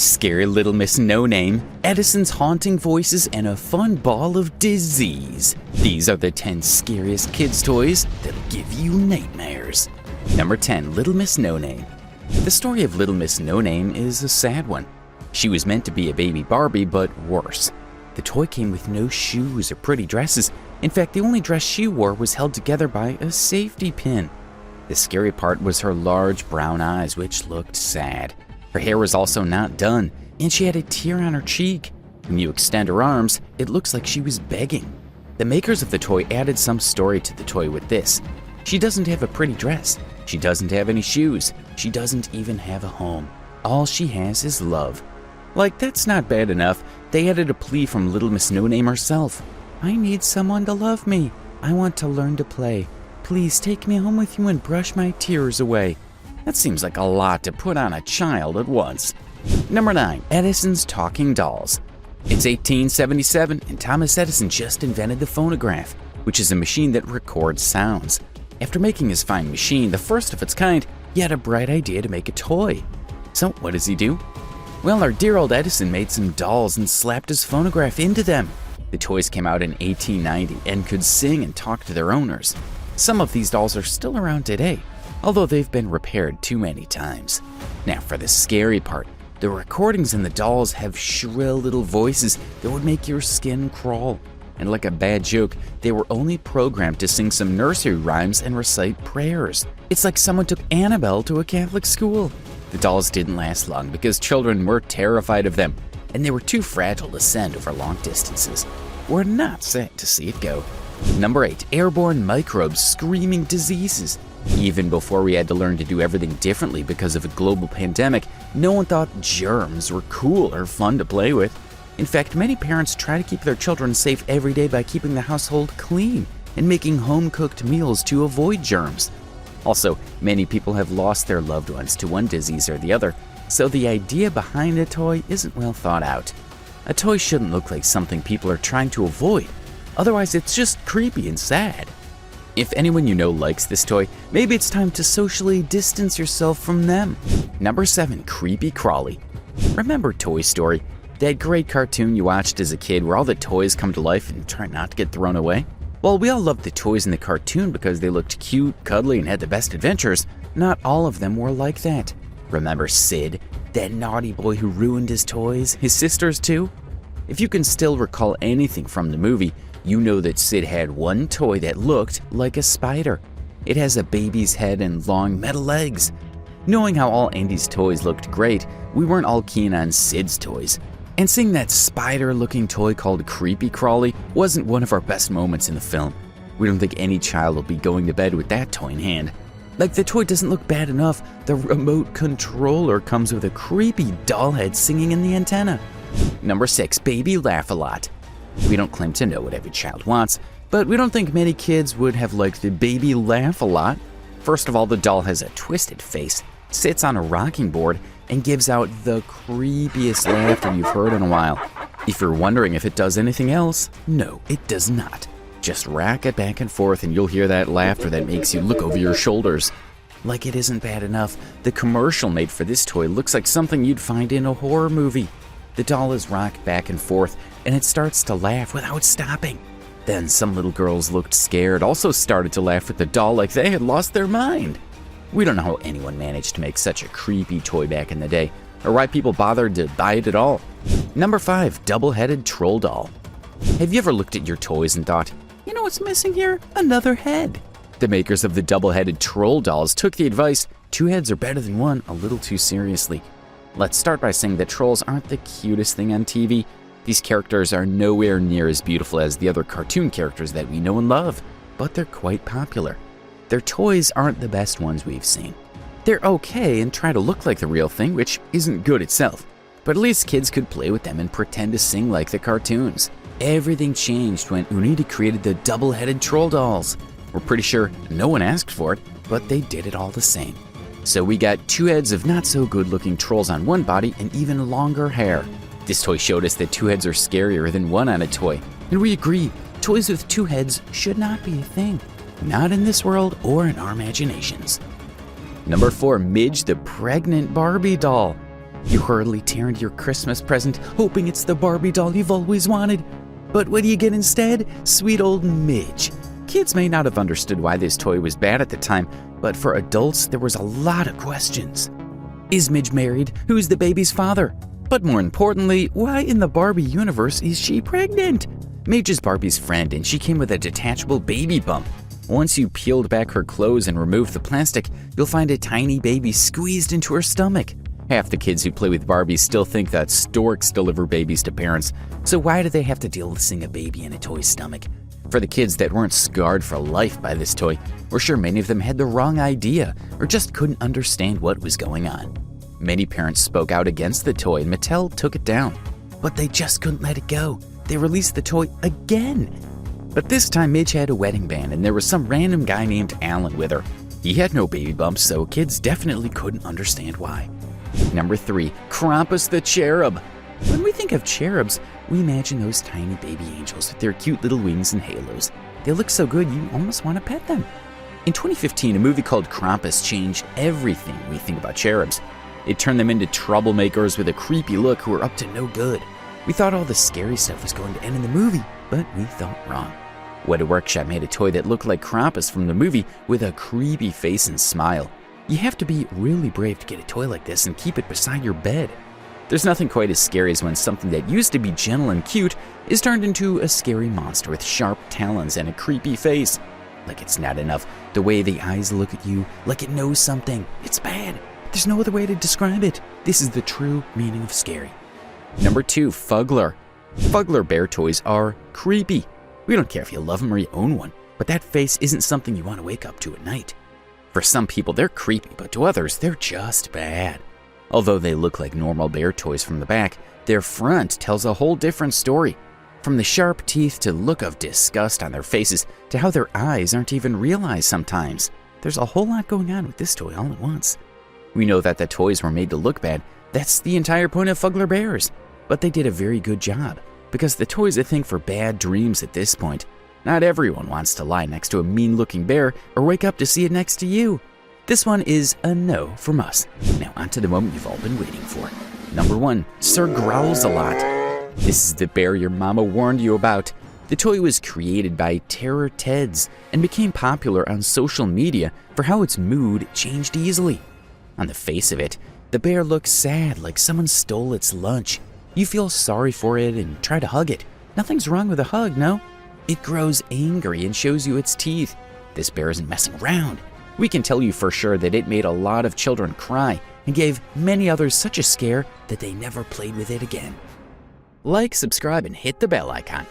Scary Little Miss No Name, Edison's haunting voices, and a fun ball of disease. These are the 10 scariest kids' toys that'll give you nightmares. Number 10. Little Miss No Name. The story of Little Miss No Name is a sad one. She was meant to be a baby Barbie, but worse. The toy came with no shoes or pretty dresses. In fact, the only dress she wore was held together by a safety pin. The scary part was her large brown eyes, which looked sad. Her hair was also not done, and she had a tear on her cheek. When you extend her arms, it looks like she was begging. The makers of the toy added some story to the toy with this. She doesn't have a pretty dress. She doesn't have any shoes. She doesn't even have a home. All she has is love. Like, that's not bad enough. They added a plea from Little Miss No Name herself. I need someone to love me. I want to learn to play. Please take me home with you and brush my tears away. That seems like a lot to put on a child at once. Number 9. Edison's Talking Dolls. It's 1877, and Thomas Edison just invented the phonograph, which is a machine that records sounds. After making his fine machine, the first of its kind, he had a bright idea to make a toy. So what does he do? Well, our dear old Edison made some dolls and slapped his phonograph into them. The toys came out in 1890 and could sing and talk to their owners. Some of these dolls are still around today, although they've been repaired too many times. Now for the scary part, the recordings in the dolls have shrill little voices that would make your skin crawl. And like a bad joke, they were only programmed to sing some nursery rhymes and recite prayers. It's like someone took Annabelle to a Catholic school. The dolls didn't last long because children were terrified of them, and they were too fragile to send over long distances. We're not sad to see it go. Number 8. Airborne microbes screaming diseases. Even before we had to learn to do everything differently because of a global pandemic, no one thought germs were cool or fun to play with. In fact, many parents try to keep their children safe every day by keeping the household clean and making home-cooked meals to avoid germs. Also, many people have lost their loved ones to one disease or the other, so the idea behind a toy isn't well thought out. A toy shouldn't look like something people are trying to avoid. Otherwise, it's just creepy and sad. If anyone you know likes this toy, maybe it's time to socially distance yourself from them. Number 7. Creepy Crawly. Remember Toy Story? That great cartoon you watched as a kid where all the toys come to life and try not to get thrown away? Well, we all loved the toys in the cartoon because they looked cute, cuddly, and had the best adventures. Not all of them were like that. Remember Sid, that naughty boy who ruined his toys, his sisters too? If you can still recall anything from the movie, you know that Sid had one toy that looked like a spider. It has a baby's head and long metal legs. Knowing how all Andy's toys looked great, we weren't all keen on Sid's toys. And seeing that spider-looking toy called Creepy Crawly wasn't one of our best moments in the film. We don't think any child will be going to bed with that toy in hand. Like, the toy doesn't look bad enough, the remote controller comes with a creepy doll head singing in the antenna. Number 6. Baby Laugh-A-Lot. We don't claim to know what every child wants, but we don't think many kids would have liked the Baby Laugh-A-Lot. First of all, the doll has a twisted face, sits on a rocking board, and gives out the creepiest laughter you've heard in a while. If you're wondering if it does anything else, no, it does not. Just rack it back and forth and you'll hear that laughter that makes you look over your shoulders. Like it isn't bad enough, the commercial made for this toy looks like something you'd find in a horror movie. The doll is rocked back and forth, and it starts to laugh without stopping. Then some little girls looked scared, also started to laugh with the doll like they had lost their mind. We don't know how anyone managed to make such a creepy toy back in the day, or why people bothered to buy it at all. Number 5. Double-Headed Troll Doll. Have you ever looked at your toys and thought, you know what's missing here? Another head. The makers of the double-headed troll dolls took the advice, 2 heads are better than 1, a little too seriously. Let's start by saying that trolls aren't the cutest thing on TV. These characters are nowhere near as beautiful as the other cartoon characters that we know and love, but they're quite popular. Their toys aren't the best ones we've seen. They're okay and try to look like the real thing, which isn't good itself, but at least kids could play with them and pretend to sing like the cartoons. Everything changed when Unity created the double-headed troll dolls. We're pretty sure no one asked for it, but they did it all the same. So we got 2 heads of not so good looking trolls on one body and even longer hair. This toy showed us that 2 heads are scarier than 1 on a toy. And we agree, toys with 2 heads should not be a thing. Not in this world or in our imaginations. Number 4. Midge the Pregnant Barbie Doll. You hurriedly tear into your Christmas present, hoping it's the Barbie doll you've always wanted. But what do you get instead? Sweet old Midge. Kids may not have understood why this toy was bad at the time, but for adults, there was a lot of questions. Is Midge married? Who's the baby's father? But more importantly, why in the Barbie universe is she pregnant? Midge is Barbie's friend, and she came with a detachable baby bump. Once you peeled back her clothes and removed the plastic, you'll find a tiny baby squeezed into her stomach. Half the kids who play with Barbies still think that storks deliver babies to parents, so why do they have to deal with seeing a baby in a toy's stomach? For the kids that weren't scarred for life by this toy, we're sure many of them had the wrong idea or just couldn't understand what was going on. Many parents spoke out against the toy and Mattel took it down, but they just couldn't let it go. They released the toy again. But this time Midge had a wedding band and there was some random guy named Alan with her. He had no baby bumps, so kids definitely couldn't understand why. Number 3, Krampus the Cherub. When we think of cherubs, we imagine those tiny baby angels with their cute little wings and halos. They look so good you almost want to pet them. In 2015, a movie called Krampus changed everything we think about cherubs. It turned them into troublemakers with a creepy look who were up to no good. We thought all the scary stuff was going to end in the movie, but we thought wrong. Weta Workshop made a toy that looked like Krampus from the movie with a creepy face and smile. You have to be really brave to get a toy like this and keep it beside your bed. There's nothing quite as scary as when something that used to be gentle and cute is turned into a scary monster with sharp talons and a creepy face. Like it's not enough, the way the eyes look at you, like it knows something. It's bad. There's no other way to describe it. This is the true meaning of scary. Number 2, Fuggler. Fuggler bear toys are creepy. We don't care if you love them or you own one, but that face isn't something you want to wake up to at night. For some people, they're creepy, but to others, they're just bad. Although they look like normal bear toys from the back, their front tells a whole different story. From the sharp teeth to look of disgust on their faces to how their eyes aren't even realized sometimes. There's a whole lot going on with this toy all at once. We know that the toys were made to look bad. That's the entire point of Fuggler bears. But they did a very good job, because the toy's a thing for bad dreams at this point. Not everyone wants to lie next to a mean-looking bear or wake up to see it next to you. This one is a no from us. Now on to the moment you've all been waiting for. Number 1, Sir Growls-a-Lot. This is the bear your mama warned you about. The toy was created by Terror Teds and became popular on social media for how its mood changed easily. On the face of it, the bear looks sad, like someone stole its lunch. You feel sorry for it and try to hug it. Nothing's wrong with a hug, no? It grows angry and shows you its teeth. This bear isn't messing around. We can tell you for sure that it made a lot of children cry and gave many others such a scare that they never played with it again. Like, subscribe, and hit the bell icon.